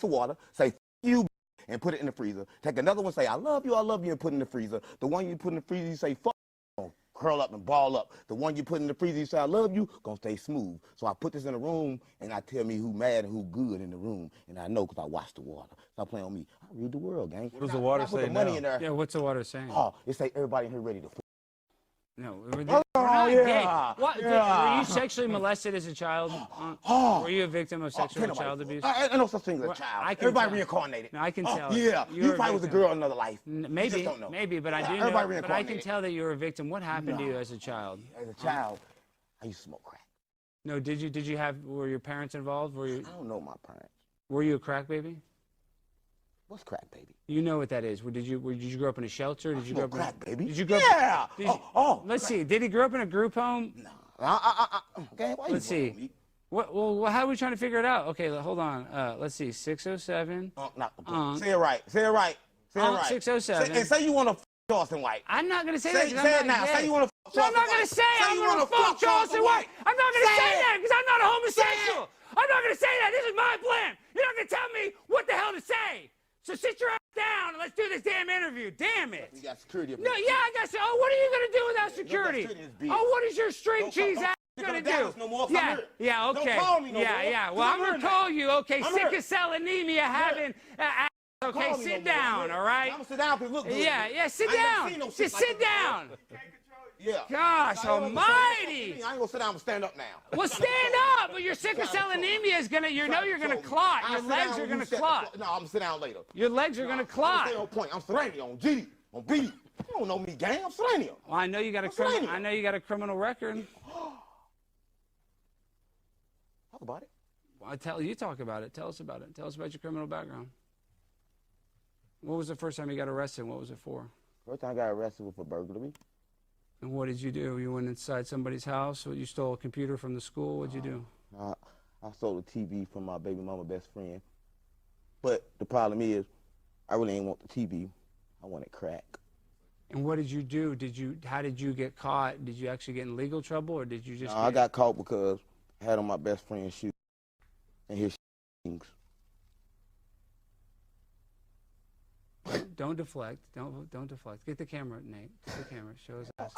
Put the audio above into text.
of water, say, F you, and put it in the freezer. Take another one, say, I love you, and put it in the freezer. The one you put in the freezer, you say, fuck, curl up and ball up. The one you put in the freezer, you say, I love you, gonna stay smooth. So I put this in the room, and I tell me who mad and who good in the room. And I know because I watch the water. Stop playing on me. I read the world, gang. What does the water say now? Money in there. Yeah, what's the water saying? Oh, it say everybody in here ready to f. No, we're not gay. What, were you sexually molested as a child? Were you a victim of sexual child abuse? I know such thing as a child. Everybody reincarnated. No, I can tell. Yeah, you probably was a girl in another life. Maybe, don't know. maybe, but I do know. But I can tell that you were a victim. What happened to you as a child? As a child, I used to smoke crack. No, were your parents involved? I don't know my parents. Were you a crack baby? What's crack, baby? You know what that is. Did you grow up in a shelter? Did you grow up in crack, baby? Did you grow up? Let's see. Did he grow up in a group home? No. Okay, why let's see. Well, how are we trying to figure it out? Okay, hold on. Let's see. 607. Say it right. Say it right. Say it right. 607. And say you want to f Charleston White. I'm not going to say that. Say it now. Say you want to f I'm not going to say I'm going to fuck Charleston White. I'm not going to say that because I'm not a homosexual. I'm not going to say that. This is my plan. You're not going to tell me what the hell to say. So sit your ass down and let's do this damn interview. Damn it. You got security up No, yeah, I got security. Oh, what are you going to do without security? Oh, what is your string cheese ass going to do? Yeah, okay. Don't call me no more. Yeah. Well, I'm going to call you, okay? Sickle cell anemia having... okay, sit down, all right? I'm going to sit down because it looks good. Yeah, sit down. Just sit down. Yeah. Gosh almighty. I ain't going to sit down and stand up now. Well, stand up, but your sickle cell anemia is going to, you're going to clot. Your legs are going to clot. No, I'm going to sit down later. Your legs are going to clot. I'm on point. I'm Serrania on G, on B. You don't know me, gang. I'm Serrania. Well, I know you got a criminal record. Talk about it. Well, you talk about it. Tell us about it. Tell us about your criminal background. What was the first time you got arrested? What was it for? First time I got arrested was for burglary. And what did you do? You went inside somebody's house, or you stole a computer from the school? What'd you do? I stole a TV from my baby mama best friend. But the problem is, I really ain't want the TV. I wanted crack. And what did you do? How did you get caught? Did you actually get in legal trouble, or did you just? I got caught because I had on my best friend's shoes and his things. Don't deflect. Don't deflect. Get the camera, Nate. Get the camera. Show us.